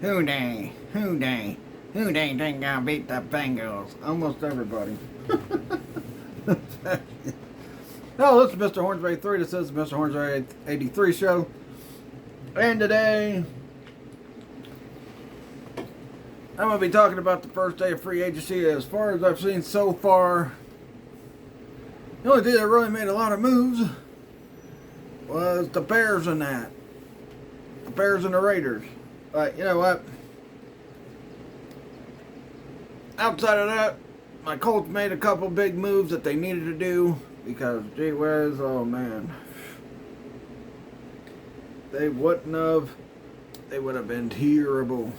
Who they? Who they? Who they think gonna beat the Bengals? Almost everybody. Hello, this is Mr. Hornsby 3. This is the Mr. Hornsby 83 show. And today, I'm going to be talking about the first day of free agency. As far as I've seen so far, the only thing that really made a lot of moves was the Bears and that. The Bears and the Raiders. But you know what? Outside of that, my Colts made a couple big moves that they needed to do because, gee whiz, oh man. They would have been terrible.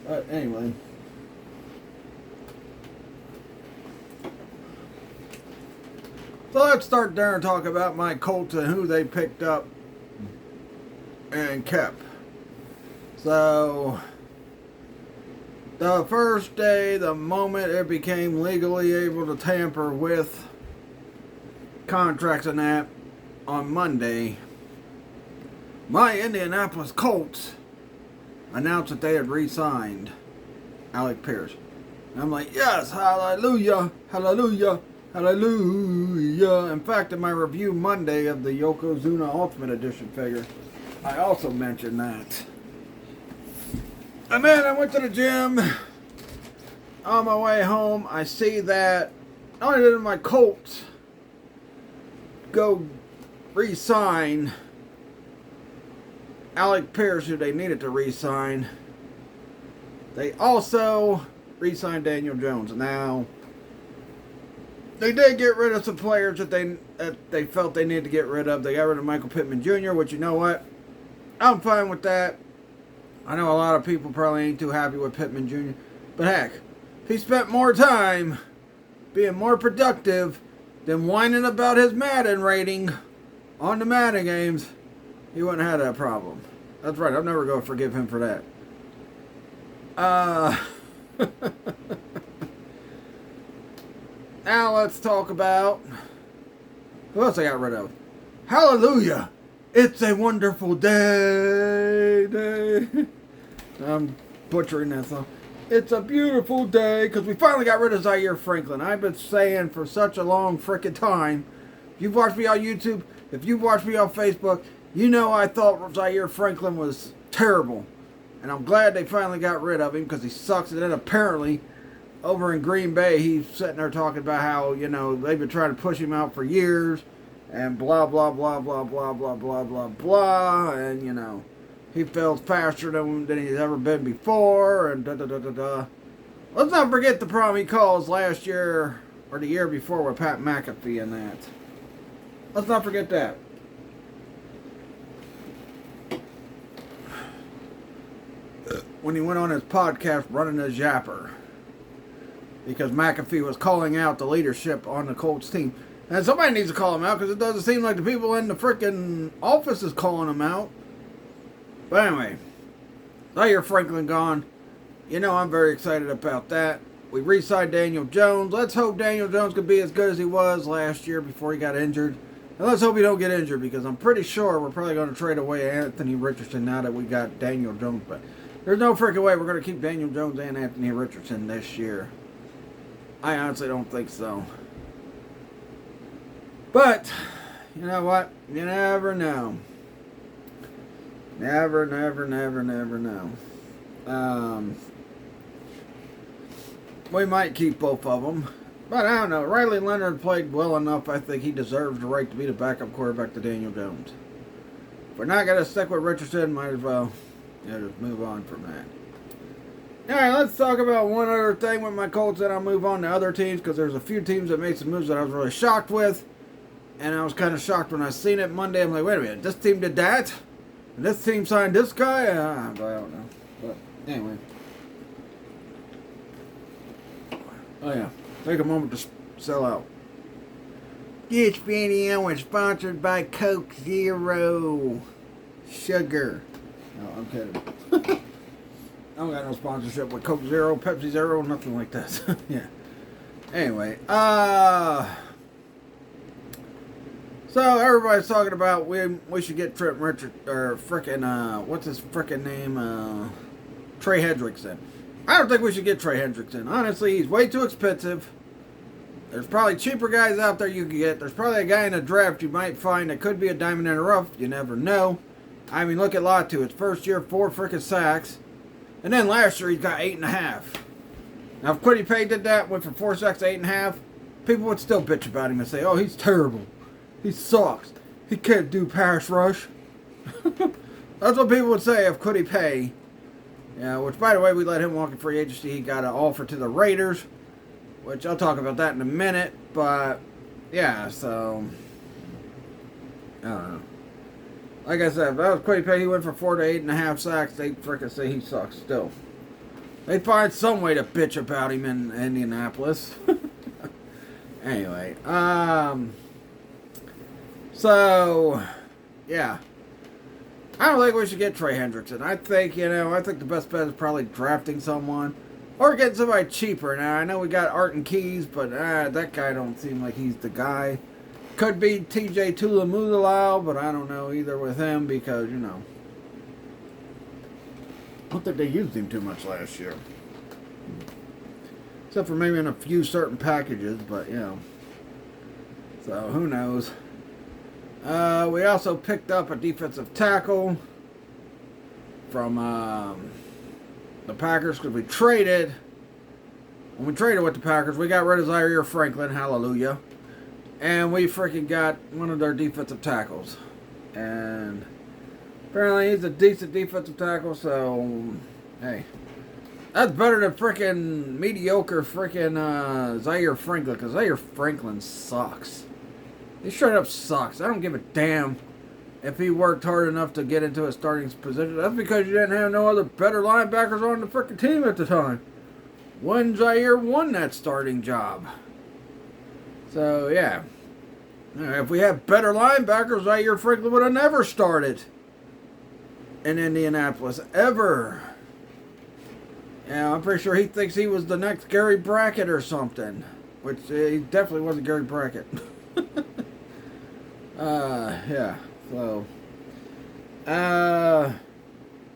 But anyway. So let's start there and talk about my Colts and who they picked up and kept. So, the first day, the moment it became legally able to tamper with contracts and that on Monday, my Indianapolis Colts announced that they had re-signed Alec Pierce. And I'm like, yes, hallelujah, hallelujah, hallelujah. In fact, in my review Monday of the Yokozuna Ultimate Edition figure, I also mentioned that. And then I went to the gym. On my way home, I see that not only did my Colts go re-sign Alec Pierce, who they needed to re-sign, they also re-signed Daniel Jones. Now, they did get rid of some players that they felt they needed to get rid of. They got rid of Michael Pittman Jr., which, you know what? I'm fine with that. I know a lot of people probably ain't too happy with Pittman Jr., but heck, if he spent more time being more productive than whining about his Madden rating on the Madden games, he wouldn't have had that problem. That's right, I'm never going to forgive him for that. Now let's talk about who else I got rid of. Hallelujah! It's a wonderful day. I'm butchering that song. It's a beautiful day because we finally got rid of Zaire Franklin. I've been saying for such a long frickin' time. If you've watched me on YouTube, if you've watched me on Facebook, you know I thought Zaire Franklin was terrible. And I'm glad they finally got rid of him because he sucks. And then apparently, over in Green Bay, he's sitting there talking about how, you know, they've been trying to push him out for years. And blah, blah, blah, blah, blah, blah, blah, blah, blah. And, you know, he fails faster than he's ever been before. And da-da-da-da-da. Let's not forget the problem he caused last year or the year before with Pat McAfee and that. Let's not forget that. When he went on his podcast running his yapper. Because McAfee was calling out the leadership on the Colts team. And somebody needs to call him out because it doesn't seem like the people in the frickin' office is calling him out. But anyway, Zaire Franklin gone. You know I'm very excited about that. We re-signed Daniel Jones. Let's hope Daniel Jones can be as good as he was last year before he got injured. And let's hope he don't get injured because I'm pretty sure we're probably going to trade away Anthony Richardson now that we got Daniel Jones. But there's no freaking way we're going to keep Daniel Jones and Anthony Richardson this year. I honestly don't think so. But, you know what? You never know. Never know. We might keep both of them. But I don't know. Riley Leonard played well enough. I think he deserves the right to be the backup quarterback to Daniel Jones. If we're not going to stick with Richardson, might as well just move on from that. Alright, let's talk about one other thing with my Colts, and I'll move on to other teams because there's a few teams that made some moves that I was really shocked with. And I was kind of shocked when I seen it Monday. I'm like, wait a minute, this team did that? And this team signed this guy? I don't know. But anyway. Oh yeah, take a moment to sell out. This video is sponsored by Coke Zero Sugar. No, I'm kidding. I don't got no sponsorship with Coke Zero, Pepsi Zero, nothing like that. Yeah. Anyway, so So everybody's talking about we should get Trent Richard or frickin' what's his frickin' name, Trey Hendrickson. I don't think we should get Trey Hendrickson. Honestly, he's way too expensive. There's probably cheaper guys out there you can get. There's probably a guy in the draft you might find that could be a diamond in the rough. You never know. I mean, look at Latu. His first year, 4 frickin' sacks. And then last year, he's got 8.5. Now, if Quiddy Pay did that, went from 4 sacks to 8.5, people would still bitch about him and say, oh, he's terrible. He sucks. He can't do pass rush. That's what people would say if Quiddy Pay. Yeah, which, by the way, we let him walk in free agency. He got an offer to the Raiders, which I'll talk about that in a minute. But, yeah, so, I don't know. Like I said, if that was Quiddy Pay, he went from 4 to 8.5 sacks. They'd frickin' say he sucks still. They'd find some way to bitch about him in Indianapolis. Anyway, so, yeah. I don't think we should get Trey Hendrickson. I think the best bet is probably drafting someone. Or getting somebody cheaper. Now, I know we got Arton Keys, but that guy don't seem like he's the guy. Could be TJ Tuilamulalao, but I don't know either with him because, I don't think they used him too much last year. Except for maybe in a few certain packages, but, So, who knows. We also picked up a defensive tackle from the Packers because we traded. When we traded with the Packers, we got rid of Zaire Franklin, hallelujah. And we freaking got one of their defensive tackles. And apparently he's a decent defensive tackle, so, hey. That's better than freaking mediocre freaking Zaire Franklin, because Zaire Franklin sucks. He straight up sucks. I don't give a damn if he worked hard enough to get into a starting position. That's because you didn't have no other better linebackers on the freaking team at the time. When Zaire won that starting job. So, yeah. If we had better linebackers, Zaire Franklin would have never started in Indianapolis. Ever. Yeah, I'm pretty sure he thinks he was the next Gary Brackett or something. Which, he definitely wasn't Gary Brackett. Yeah. So,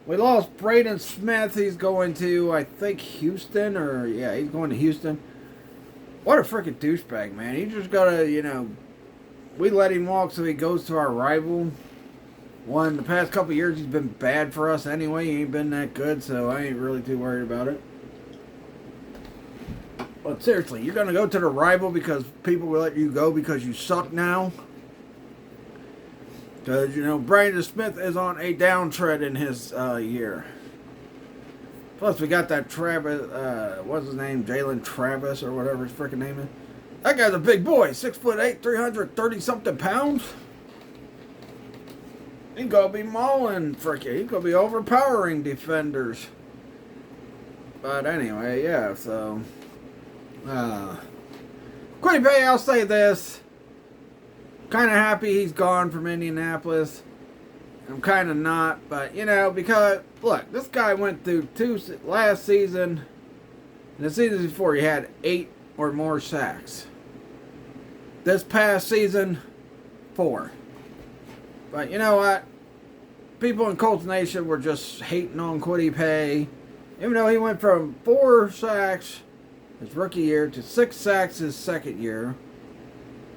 we lost Braden Smith. He's going to, I think, Houston. He's going to Houston. What a freaking douchebag, man. He just gotta, we let him walk so he goes to our rival. One, the past couple years he's been bad for us anyway. He ain't been that good, so I ain't really too worried about it. But seriously, you're gonna go to the rival because people will let you go because you suck now? Because, Brandon Smith is on a downtrend in his year. Plus, we got that Travis, what's his name? Jalen Travis or whatever his freaking name is. That guy's a big boy. 6'8", 330-something pounds. He's going to be mauling freaking. He's going to be overpowering defenders. But anyway, yeah, so. Quiddy Pay, I'll say this. Kind of happy he's gone from Indianapolis. I'm kind of not, but, because, look, this guy went through last season, and the season before he had 8 or more sacks. This past season, 4. But you know what? People in Colts Nation were just hating on Quiddy Pay. Even though he went from 4 sacks his rookie year to 6 sacks his second year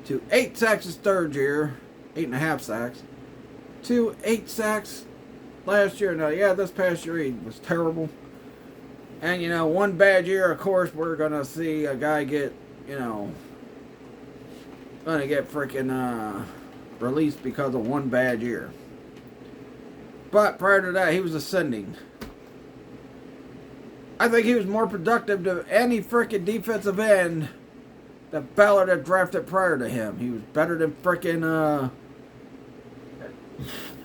to 8 sacks his third year, 8.5 sacks, to 8 sacks last year. Now, yeah, this past year he was terrible. And, one bad year, of course, we're going to see a guy get, going to get freaking released because of one bad year. But prior to that, he was ascending. I think he was more productive than any freaking defensive end that Ballard had drafted prior to him. He was better than freaking,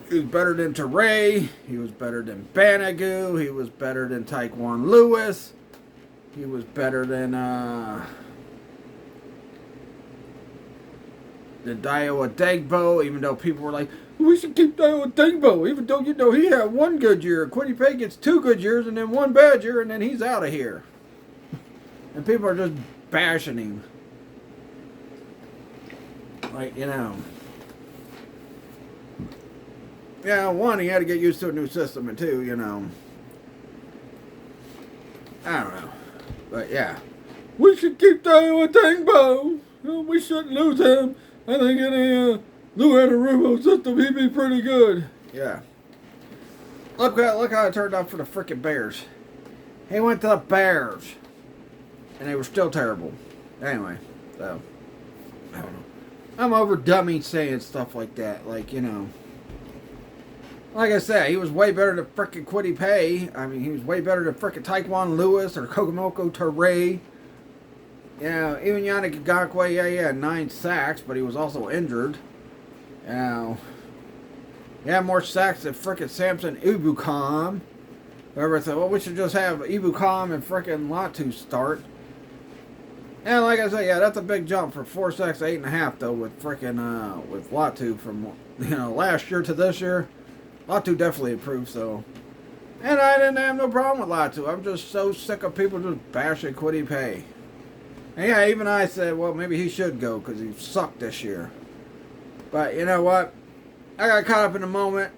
he was better than Teray. He was better than Banagoo. He was better than Tyquan Lewis. He was better than Dio Adegbo, even though people were like, we should keep Dio Adegbo, even though, he had 1 good year. Quiddy Pay gets 2 good years and then 1 bad year and then he's out of here. And people are just bashing him. Like, Yeah, one, he had to get used to a new system, and two, I don't know. But yeah. We should keep that Dingbo. We shouldn't lose him. I think in a Lou Anarumo system, he'd be pretty good. Yeah. Look how it turned out for the frickin' Bears. He went to the Bears. And they were still terrible. Anyway, so, I don't know. I'm over dummy saying stuff like that. Like, like I said, he was way better than frickin' Kwity Paye. I mean, he was way better than frickin' Taekwon Lewis or Kokomoko Ture. Even Yannick Ngakoue, he had 9 sacks, but he was also injured. He had more sacks than frickin' Samson Ebukam. Whoever said, well, we should just have Ebukam and frickin' Latu start. And like I said, yeah, that's a big jump from 4 sacks to 8.5, though, with frickin' with Latu from, last year to this year. Latu definitely improved, so. And I didn't have no problem with Latu. I'm just so sick of people just bashing Kwity Paye. And yeah, even I said, well, maybe he should go because he sucked this year. But you know what? I got caught up in the moment.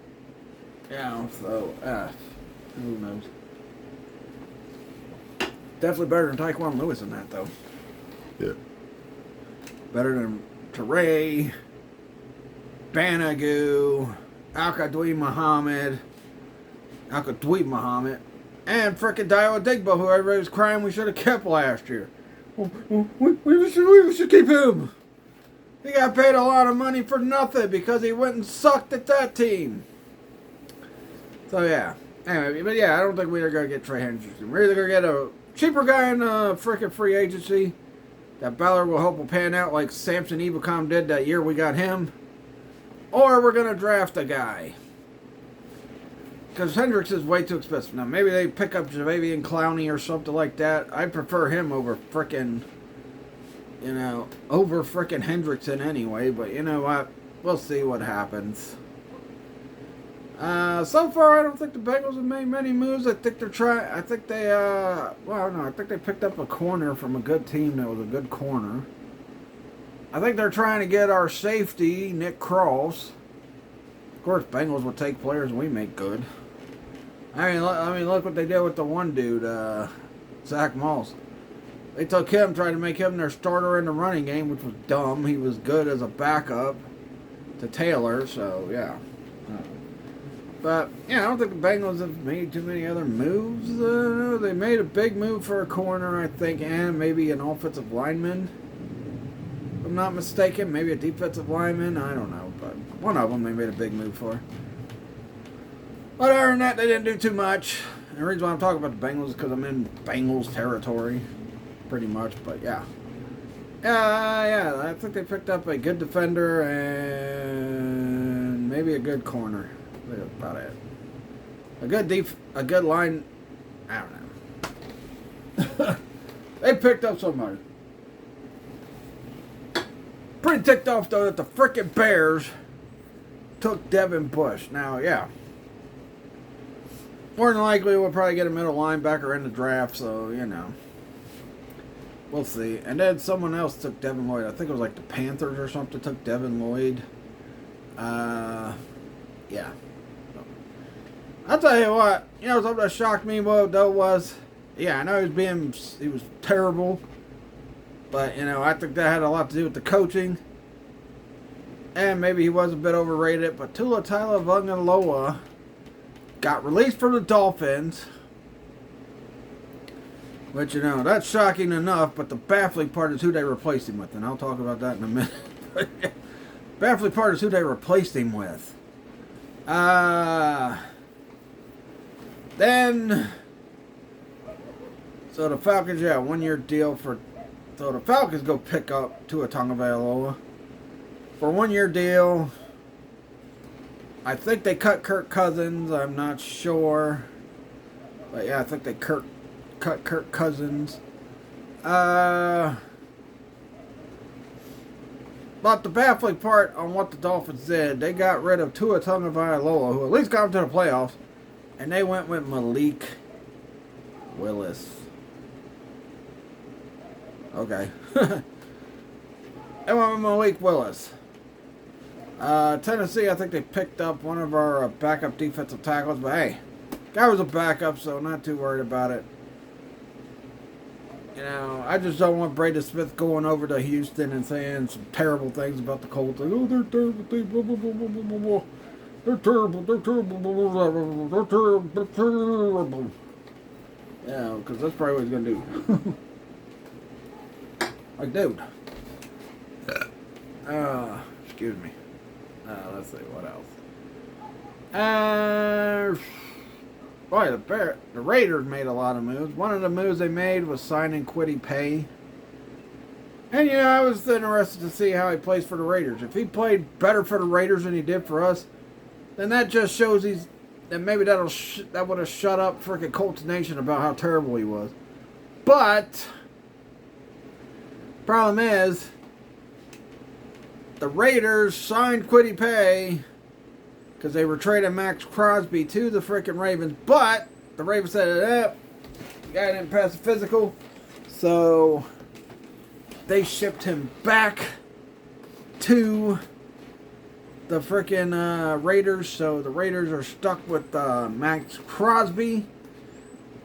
So, who knows? Definitely better than Taekwon Lewis in that, though. Yeah. Better than Teray, Banagu, Al-Kadwi Muhammad, and frickin' Dio Adigbo, who everybody was crying we should have kept last year. We should keep him. He got paid a lot of money for nothing because he went and sucked at that team. So yeah. Anyway, but yeah, I don't think we're going to get Trey Hendrickson. We're either going to get a cheaper guy in frickin' free agency that Ballard will hope will pan out like Samson Ebukam did that year we got him. Or we're going to draft a guy. Because Hendricks is way too expensive. Now, maybe they pick up Javivian Clowney or something like that. I prefer him over frickin', over frickin' Hendrickson anyway. But you know what? We'll see what happens. So far, I don't think the Bengals have made many moves. I think they're trying. I think they, I think they picked up a corner from a good team that was a good corner. I think they're trying to get our safety, Nick Cross. Of course, Bengals will take players we make good. I mean, look what they did with the one dude, Zach Moss. They took him, tried to make him their starter in the running game, which was dumb. He was good as a backup to Taylor, so yeah. But yeah, I don't think the Bengals have made too many other moves. They made a big move for a corner, I think, and maybe an offensive lineman. If I'm not mistaken, maybe a defensive lineman. I don't know, but one of them they made a big move for. But other than that, they didn't do too much. And the reason why I'm talking about the Bengals is because I'm in Bengals territory, pretty much. But yeah. Yeah, I think they picked up a good defender and maybe a good corner. That's about it. A good line. I don't know. They picked up somebody. Pretty ticked off though that the frickin' Bears took Devin Bush. Now, yeah. More than likely, we'll probably get a middle linebacker in the draft, so, we'll see. And then someone else took Devin Lloyd. I think it was like the Panthers or something took Devin Lloyd. Yeah. I'll tell you what, something that shocked me, though, was, yeah, I know he was terrible, but, I think that had a lot to do with the coaching, and maybe he was a bit overrated, but Tua Tagovailoa got released from the Dolphins, which, that's shocking enough, but the baffling part is who they replaced him with, and I'll talk about that in a minute. Baffling part is who they replaced him with. So the Falcons, 1 year deal so the Falcons go pick up Tua Tagovailoa for a 1 year deal. I think they cut Kirk Cousins. I'm not sure, but yeah, I think they cut Kirk Cousins. But the baffling part on what the Dolphins did, they got rid of Tua Tagovailoa, who at least got them to the playoffs, and they went with Malik Willis. Okay. They went with Malik Willis. Tennessee, I think they picked up one of our backup defensive tackles, but hey, guy was a backup, so not too worried about it. You know, I just don't want Braden Smith going over to Houston and saying some terrible things about the Colts. Like, oh, they're terrible, blah, blah, blah, blah, blah, blah. They're terrible, they're terrible, they're terrible, they're terrible. Yeah, because that's probably what he's going to do. Like, dude. Excuse me. Let's see, what else? Boy, the Raiders made a lot of moves. One of the moves they made was signing Kwity Paye. And, you know, I was interested to see how he plays for the Raiders. If he played better for the Raiders than he did for us, then that just shows that maybe that would have shut up freaking Colts Nation about how terrible he was. But problem is, the Raiders signed Kwity Paye because they were trading Max Crosby to the freaking Ravens. But the Ravens said, the guy didn't pass the physical, so they shipped him back to the freaking Raiders. So the Raiders are stuck with Max Crosby,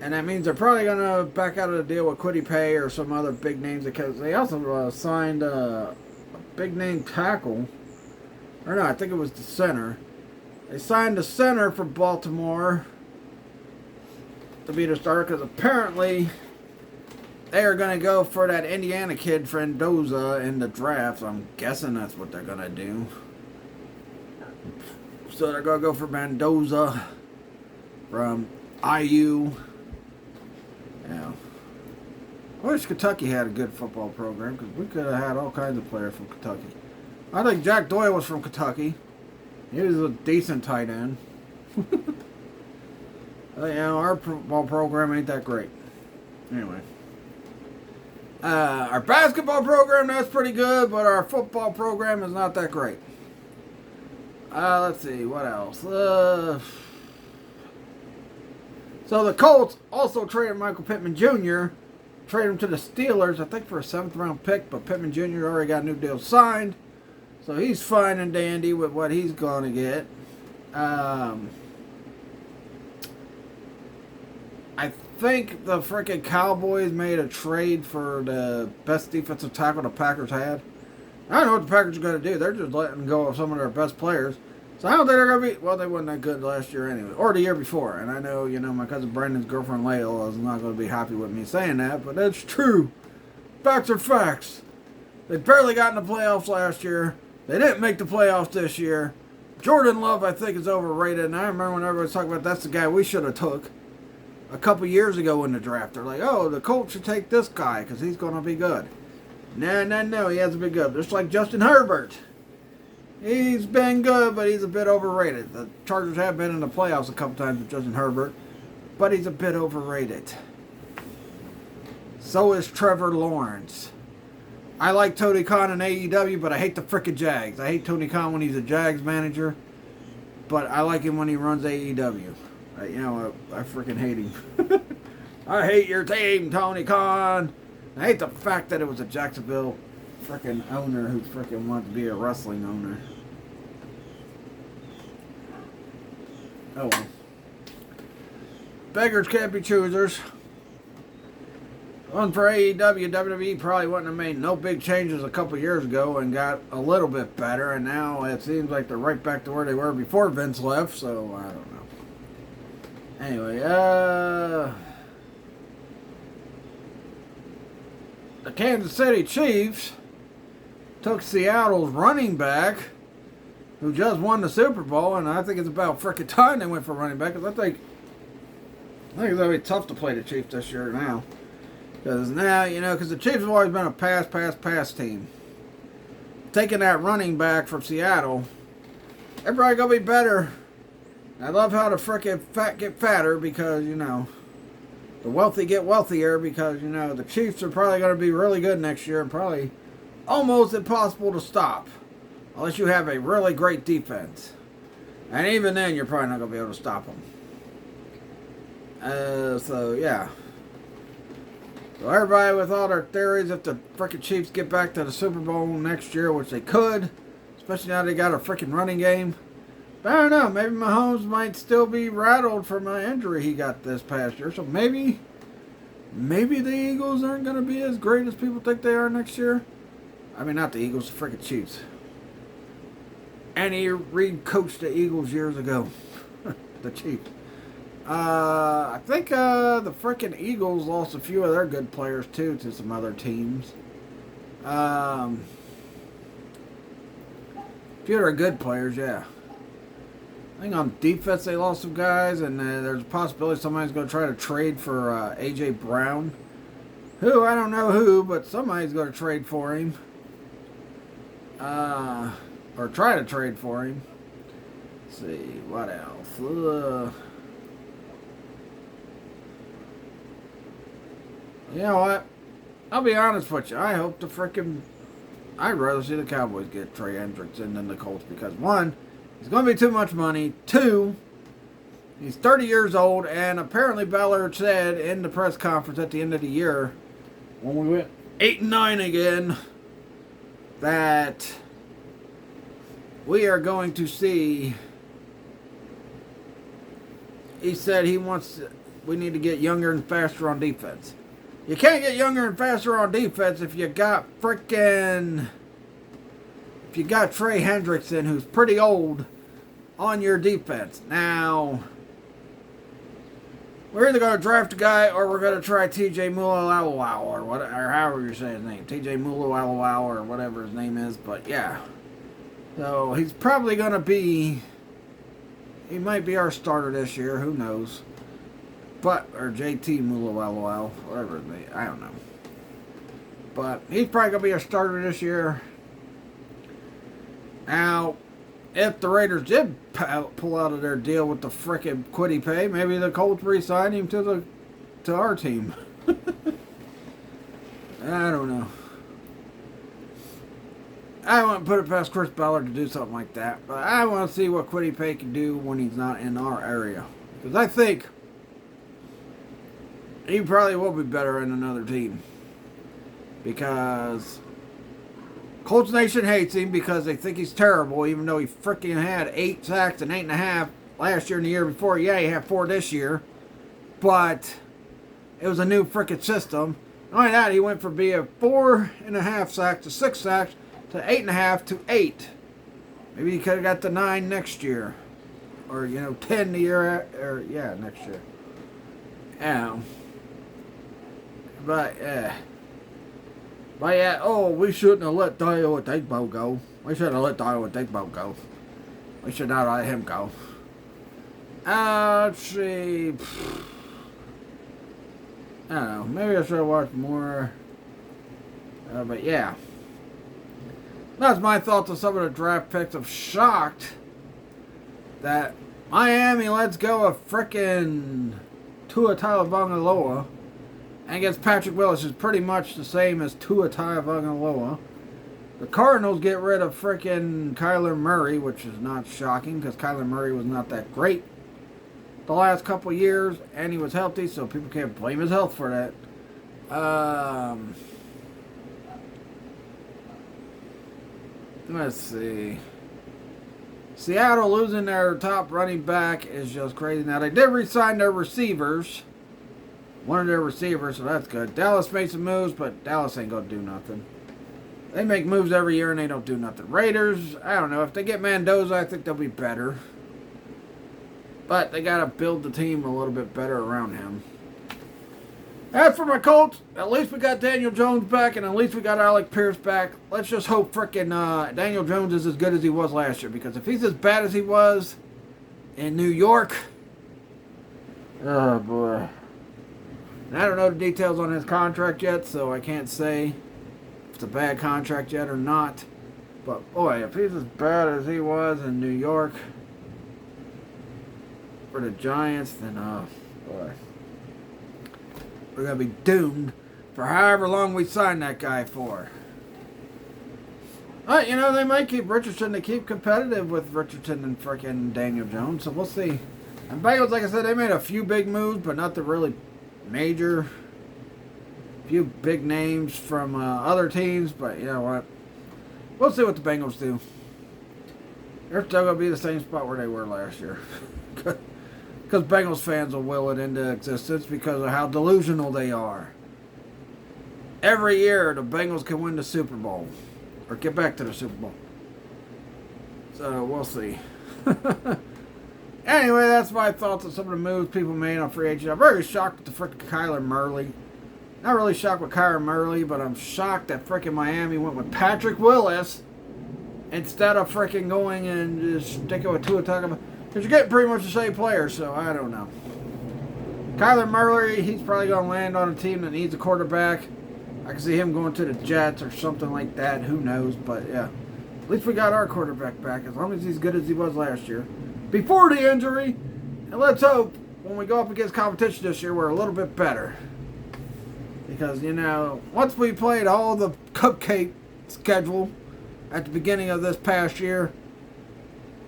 and that means they're probably going to back out of the deal with Kwity Paye or some other big names, because they also signed a big name tackle, or no, I think it was the center. They signed the center for Baltimore to be the starter, because apparently they are going to go for that Indiana kid, Frendoza, in the draft. So I'm guessing that's what they're going to do. So they're going to go for Mendoza from IU. Yeah. I wish Kentucky had a good football program, because we could have had all kinds of players from Kentucky. I think Jack Doyle was from Kentucky. He was a decent tight end. You know, our football program ain't that great. Anyway. Our basketball program, that's pretty good, but our football program is not that great. Let's see, what else? So the Colts also traded Michael Pittman Jr., traded him to the Steelers, I think for a 7th round pick, but Pittman Jr. already got a new deal signed. So he's fine and dandy with what he's going to get. I think the freaking Cowboys made a trade for the best defensive tackle the Packers had. I don't know what the Packers are going to do. They're just letting go of some of their best players. So I don't think they're going to be... Well, they weren't that good last year anyway. Or the year before. And I know, you know, my cousin Brandon's girlfriend Layla is not going to be happy with me saying that. But that's true. Facts are facts. They barely got in the playoffs last year. They didn't make the playoffs this year. Jordan Love, I think, is overrated. And I remember when everybody was talking about that's the guy we should have took a couple years ago in the draft. They're like, oh, the Colts should take this guy because he's going to be good. No, he hasn't been good. Just like Justin Herbert. He's been good, but he's a bit overrated. The Chargers have been in the playoffs a couple times with Justin Herbert, but he's a bit overrated. So is Trevor Lawrence. I like Tony Khan in AEW, but I hate the frickin' Jags. I hate Tony Khan when he's a Jags manager, but I like him when he runs AEW. I freaking hate him. I hate your team, Tony Khan. I hate the fact that it was a Jacksonville freaking owner who freaking wanted to be a wrestling owner. Oh well. Beggars can't be choosers. One for AEW, WWE probably wouldn't have made no big changes a couple years ago and got a little bit better, and now it seems like they're right back to where they were before Vince left, so I don't know. Anyway, the Kansas City Chiefs took Seattle's running back, who just won the Super Bowl, and I think it's about frickin' time they went for running back, because I think it's going to be tough to play the Chiefs this year now. Because now, you know, because the Chiefs have always been a pass team. Taking that running back from Seattle, they're probably going to be better. I love how the frickin' fat get fatter, because, you know, the wealthy get wealthier, because, you know, the Chiefs are probably going to be really good next year and probably almost impossible to stop. Unless you have a really great defense. And even then, you're probably not going to be able to stop them. So, yeah. So everybody with all their theories, if the frickin' Chiefs get back to the Super Bowl next year, which they could, it's especially now they got a freaking running game. But I don't know. Maybe Mahomes might still be rattled from an injury he got this past year. So maybe the Eagles aren't going to be as great as people think they are next year. I mean, not the Eagles, the freaking Chiefs. Andy Reid coached the Eagles years ago. The Chiefs. I think the freaking Eagles lost a few of their good players too to some other teams. A few of their good players, yeah. I think on defense they lost some guys, and there's a possibility somebody's going to try to trade for A.J. Brown. Who, I don't know who, but somebody's going to trade for him. Or try to trade for him. Let's see, what else? You know what? I'll be honest with you. I hope I'd rather see the Cowboys get Trey Hendrickson than the Colts because, one, it's going to be too much money. Two, he's 30 years old, and apparently Ballard said in the press conference at the end of the year, when we went 8-9 again, that we are going to see. He said we need to get younger and faster on defense. You can't get younger and faster on defense if you got Trey Hendrickson, who's pretty old, on your defense. Now, we're either going to draft a guy or we're going to try TJ Mulalow or however you say his name. TJ Mulalow or whatever his name is. But yeah. So he's probably going to be, he might be our starter this year. Who knows? Or JT Mulalow, whatever his name, I don't know. But he's probably going to be a starter this year. Now, if the Raiders did pull out of their deal with the frickin' quiddy pay, maybe the Colts re-sign him to our team. I don't know. I wouldn't put it past Chris Ballard to do something like that. But I want to see what quiddy pay can do when he's not in our area. Because I think he probably will be better in another team. Because Colts Nation hates him because they think he's terrible, even though he freaking had 8 sacks and 8.5 last year and the year before. Yeah, he had 4 this year. But it was a new freaking system. Not only that, he went from being 4.5 sacks to 6 sacks to 8.5 to 8. Maybe he could have got the 9 next year. Or, 10 the year, next year. Yeah. But yeah, we shouldn't have let Dio Adegbo go. We shouldn't have let Dio Adegbo go. We should not let him go. Let's see. I don't know. Maybe I should have watched more. But yeah. That's my thoughts on some of the draft picks. I'm shocked that Miami lets go of frickin' Tua Tagovailoa and gets Patrick Willis, is pretty much the same as Tua Tagovailoa. The Cardinals get rid of frickin' Kyler Murray, which is not shocking because Kyler Murray was not that great the last couple years, and he was healthy, so people can't blame his health for that. Let's see. Seattle losing their top running back is just crazy. Now, they did re-sign their receivers. One of their receivers, so that's good. Dallas made some moves, but Dallas ain't going to do nothing. They make moves every year and they don't do nothing. Raiders, I don't know. If they get Mendoza, I think they'll be better. But they got to build the team a little bit better around him. As for my Colts, at least we got Daniel Jones back, and at least we got Alec Pierce back. Let's just hope frickin' Daniel Jones is as good as he was last year. Because if he's as bad as he was in New York, oh boy. And I don't know the details on his contract yet, so I can't say if it's a bad contract yet or not. But boy, if he's as bad as he was in New York for the Giants, then boy, we're going to be doomed for however long we sign that guy for. But, they might keep Richardson to keep competitive with Richardson and frickin' Daniel Jones, so we'll see. And Bengals, like I said, they made a few big moves, but not the really major. Few big names from other teams, but you know what? We'll see what the Bengals do. they're still going to be the same spot where they were last year. Because Bengals fans will will it into existence because of how delusional they are. Every year, the Bengals can win the Super Bowl. Or get back to the Super Bowl. So, we'll see. Anyway, that's my thoughts on some of the moves people made on free agent. I'm very shocked with the frickin' Kyler Murray. Not really shocked with Kyler Murray, but I'm shocked that frickin' Miami went with Patrick Willis instead of frickin' going and just sticking with Tua Tagovailoa. Because you're getting pretty much the same player, so I don't know. Kyler Murray, he's probably going to land on a team that needs a quarterback. I can see him going to the Jets or something like that. Who knows? But, yeah. At least we got our quarterback back, as long as he's good as he was last year. Before the injury. And let's hope when we go up against competition this year, we're a little bit better. Because, you know, once we played all the cupcake schedule at the beginning of this past year,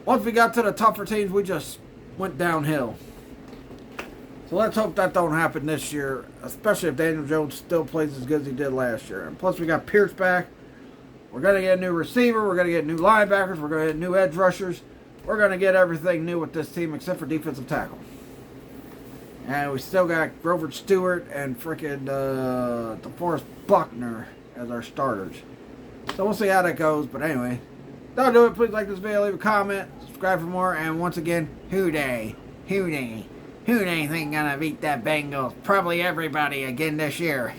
once we got to the tougher teams, we just went downhill. So let's hope that don't happen this year, especially if Daniel Jones still plays as good as he did last year. And plus, we got Pierce back. We're going to get a new receiver. We're going to get new linebackers. We're going to get new edge rushers. We're going to get everything new with this team except for defensive tackle. And we still got Grover Stewart and frickin' DeForest Buckner as our starters. So we'll see how that goes. But anyway, that'll do it. Please like this video, leave a comment, subscribe for more. And once again, who they think gonna beat that Bengals? Probably everybody again this year.